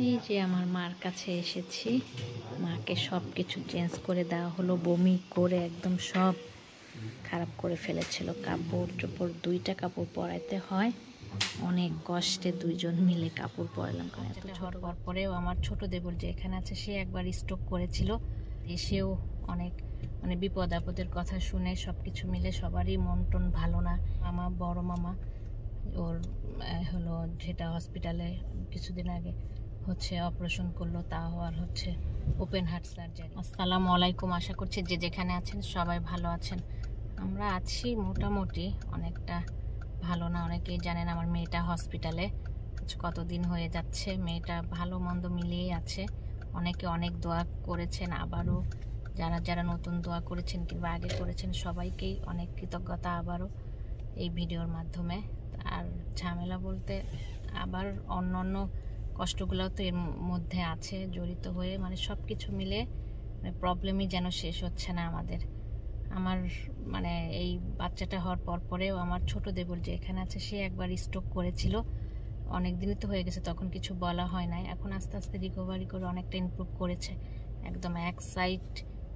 এই যে আমার মার কাছে এসেছি, মাকে সব কিছু চেঞ্জ করে দেওয়া হলো। বমি করে একদম সব খারাপ করে ফেলেছিল। কাপড় চোপড় 2টা কাপড় পরাইতে হয়, অনেক কষ্টে 2জন মিলে কাপড় পরালাম। কারণ এত ছোট পরেও আমার ছোট দেবর যে এখানে আছে সে একবার স্ট্রোক করেছিল, এসেও অনেক বিপদ আপদের কথা শুনে সব কিছু মিলে সবারই মন টন ভালো না। মামা, বড় মামা ওর হলো যেটা হসপিটালে কিছুদিন আগে হচ্ছে অপারেশন করলো, তাও আর হচ্ছে ওপেন হার্ট সার্জারি। আসসালামু আলাইকুম, আশা করছি যে যেখানে আছেন সবাই ভালো আছেন। আমরা আছি মোটামুটি, অনেকটা ভালো না। অনেকেই জানেন আমার মেয়েটা হসপিটালে, কতদিন হয়ে যাচ্ছে। মেয়েটা ভালো মন্দ মিলিয়েই আছে। অনেকে অনেক দোয়া করেছেন, আবারও যারা যারা নতুন দোয়া করেছেন কিংবা আগে করেছেন সবাইকেই অনেক কৃতজ্ঞতা আবারও এই ভিডিওর মাধ্যমে। আর ঝামেলা বলতে আবার অন্য কষ্টগুলোও তো এর মধ্যে আছে জড়িত হয়ে, সব কিছু মিলে প্রবলেমই যেন শেষ হচ্ছে না আমাদের। আমার এই বাচ্চাটা হওয়ার পরেও আমার ছোট দেবর যে এখানে আছে সে একবার স্ট্রোক করেছিল, অনেক দিনই তো হয়ে গেছে, তখন কিছু বলা হয় নাই। এখন আস্তে আস্তে রিকভারি করে অনেকটা ইমপ্রুভ করেছে। একদম এক সাইড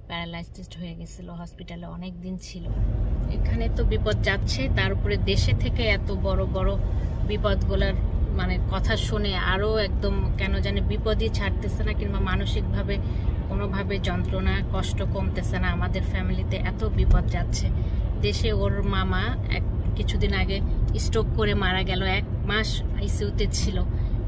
প্যারালাইসড হয়ে গেছিল, হসপিটালে অনেক দিন ছিল। এখানে তো বিপদ যাচ্ছে, তার উপরে দেশে থেকে এত বড় বড় বিপদগুলোর কথা শুনে আরও একদম কেন জানি বিপদই ছাড়তেছে না, কিংবা মানসিকভাবে কোনোভাবে যন্ত্রণা কষ্ট কমতেছে না। আমাদের ফ্যামিলিতে এত বিপদ যাচ্ছে। দেশে ওর মামা কিছুদিন আগে স্ট্রোক করে মারা গেল, 1 মাস আইসিইউতে ছিল,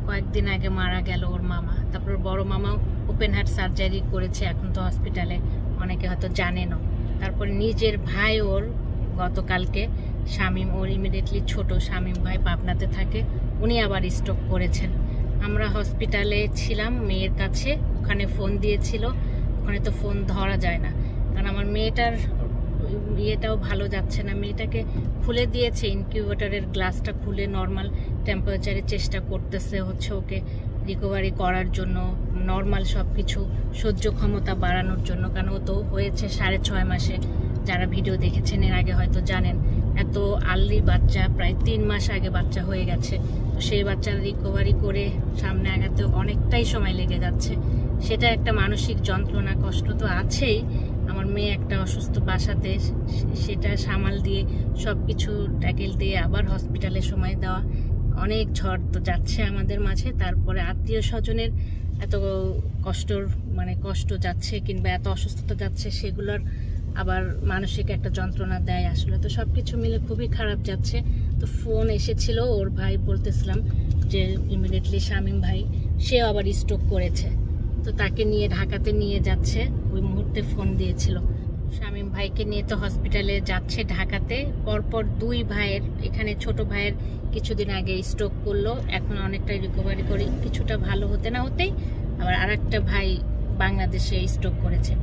কয়েকদিন আগে মারা গেল ওর মামা। তারপর বড় মামাও ওপেন হার্ট সার্জারি করেছে, এখন তো হসপিটালে, অনেকে হয়তো জানেনও। তারপর নিজের ভাই ওর গতকালকে, শামীম, ওর ইমিডিয়েটলি ছোট শামীম ভাই পাবনাতে থাকে, উনি আবার স্ট্রোক করেছেন। আমরা হসপিটালে ছিলাম মেয়ের কাছে, ওখানে ফোন দিয়েছিল, ওখানে তো ফোন ধরা যায় না, কারণ আমার মেয়েটার ইয়েটাও ভালো যাচ্ছে না। মেয়েটাকে খুলে দিয়েছে, ইনকিউবেটরের গ্লাসটা খুলে নর্মাল টেম্পারেচারে চেষ্টা করতেছে হচ্ছে ওকে রিকভারি করার জন্য, নর্মাল সব কিছু সহ্য ক্ষমতা বাড়ানোর জন্য। কারণ ও তো হয়েছে 6.5 মাসে, যারা ভিডিও দেখেছেন এর আগে হয়তো জানেন। এত আর্লি বাচ্চা, প্রায় 3 মাস আগে বাচ্চা হয়ে গেছে, তো সেই বাচ্চার রিকভারি করে সামনে আগাতে অনেকটাই সময় লেগে যাচ্ছে। সেটা একটা মানসিক যন্ত্রণা, কষ্ট তো আছেই। আমার মেয়ে একটা অসুস্থ বাসাতে, সেটা সামাল দিয়ে সব কিছু ট্যাকেল দিয়ে আবার হসপিটালে সময় দেওয়া, অনেক ঝড় তো যাচ্ছে আমাদের মাঝে। তারপরে আত্মীয় স্বজনের এত কষ্ট যাচ্ছে, কিংবা এত অসুস্থতা যাচ্ছে, সেগুলোর আবার মানসিক একটা যন্ত্রণা দেয় আসলে। তো সব কিছু মিলে খুবই খারাপ যাচ্ছে। তো ফোন এসেছিল, ওর ভাই বলতেছিলাম যে ইমিডিয়েটলি শামীম ভাই, সেও আবার স্ট্রোক করেছে, তো তাকে নিয়ে ঢাকাতে নিয়ে যাচ্ছে। ওই মুহূর্তে ফোন দিয়েছিল। শামীম ভাইকে নিয়ে তো হসপিটালে যাচ্ছে ঢাকাতে। পরপর 2 ভাইয়ের, এখানে ছোট ভাইয়ের কিছুদিন আগে স্ট্রোক করলো, এখন অনেকটাই রিকভারি করি, কিছুটা ভালো হতে না হতেই আবার আরেকটা ভাই বাংলাদেশে স্ট্রোক করেছে।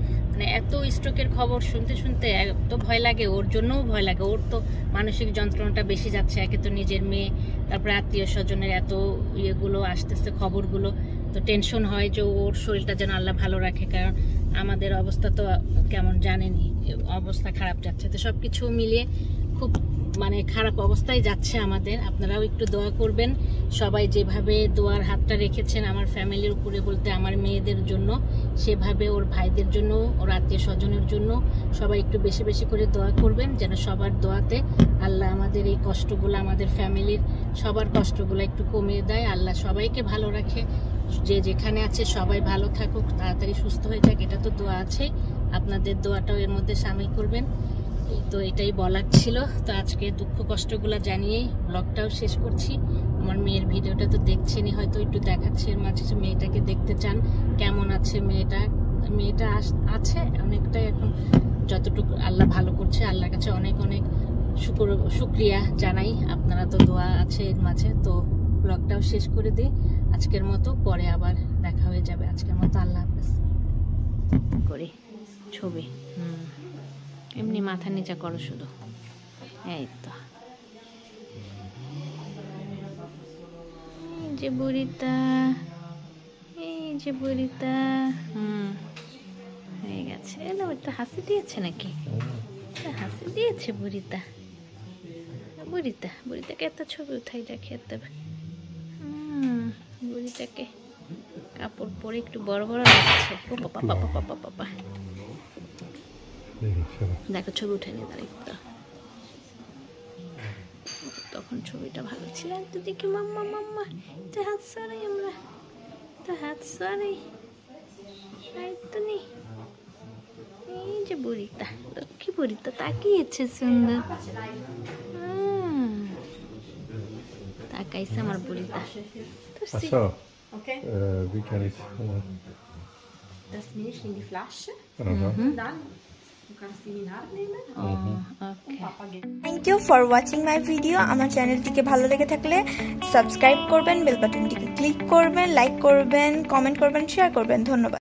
এত স্ট্রোকের খবর শুনতে শুনতে এত ভয় লাগে, ওর জন্যও ভয় লাগে। ওর তো মানসিক যন্ত্রণাটা বেশি যাচ্ছে, একে তো নিজের মেয়ে, তারপরে আত্মীয় স্বজনের এত ইয়েগুলো আসতেছে, খবরগুলো, তো টেনশন হয় যে ওর শরীরটা যেন আল্লাহ ভালো রাখে। কারণ আমাদের অবস্থা তো কেমন জানেনি, অবস্থা খারাপ যাচ্ছে। তো সব কিছু মিলিয়ে খুব খারাপ অবস্থায় যাচ্ছে আমাদের। আপনারাও একটু দোয়া করবেন, সবাই যেভাবে দোয়ার হাতটা রেখেছেন আমার ফ্যামিলির উপরে, বলতে আমার মেয়েদের জন্য, সেভাবে ওর ভাইদের জন্য, ওর আত্মীয় স্বজনের জন্য সবাই একটু বেশি বেশি করে দোয়া করবেন, যেন সবার দোয়াতে আল্লাহ আমাদের এই কষ্টগুলো, আমাদের ফ্যামিলির সবার কষ্টগুলো একটু কমিয়ে দেয়। আল্লাহ সবাইকে ভালো রাখে, যে যেখানে আছে সবাই ভালো থাকুক, তাড়াতাড়ি সুস্থ হয়ে যাক, এটা তো দোয়া আছে। আপনাদের দোয়াটাও এর মধ্যে শামিল করবেন। তো এটাই বলার ছিল। তো আজকে দুঃখ কষ্টগুলো জানিয়েই ব্লগটাও শেষ করছি। আমার মেয়ের ভিডিওটা তো দেখছেনই, হয়তো একটু দেখাচ্ছি এর মাঝে, মেয়েটাকে দেখতে চান কেমন আছে মেয়েটা আছে অনেকটাই এখন, যতটুকু আল্লাহ ভালো করছে, আল্লাহর কাছে অনেক অনেক শুকরিয়া জানাই। আপনারা তো দোয়া আছে এর মাঝে। তো ব্লগটাও শেষ করে দিই আজকের মতো, পরে আবার দেখা হয়ে যাবে। আজকের মতো আল্লাহ হাফেজ। করি ছবি, এমনি মাথা নিচা করো শুধু, এই তো। এই যে বুড়িটা, এই যে বুড়িটা, হয়ে গেছে। এলো, একটা হাসি দিয়েছে নাকি? হাসি দিয়েছে বুড়িটা। বুড়িটাকে একটা ছবি উঠাই রাখি, বুড়িটাকে কাপড় পরে একটু বড় বড় লাগছে। ও বাবা বাবা বাবা বাবা, দেখো ছবি উঠে নিয়ে দাঁড়িয়ে, তখন ছবিটা ভালো ছিল। তো দেখি মাম্মা মাম্মা, তো হাত সরাই, আমরা তো হাত সরাই, তো নেই। এই যে বুড়িটা, লক্ষ্মী বুড়িটা তাকিয়েছে সুন্দর, তাকাইছে আমার বুড়িটা। Okay. Wie kann ich... Das Milch in die Flasche. Dann du kannst die in die Hand nehmen. Und Papa geht. Thank you for watching my video. আমার চ্যানেলটিকে ভালো লেগে থাকলে সাবস্ক্রাইব করবেন, বেল বাটনটিকে ক্লিক করবেন, লাইক করবেন, কমেন্ট করবেন, share করবেন। ধন্যবাদ।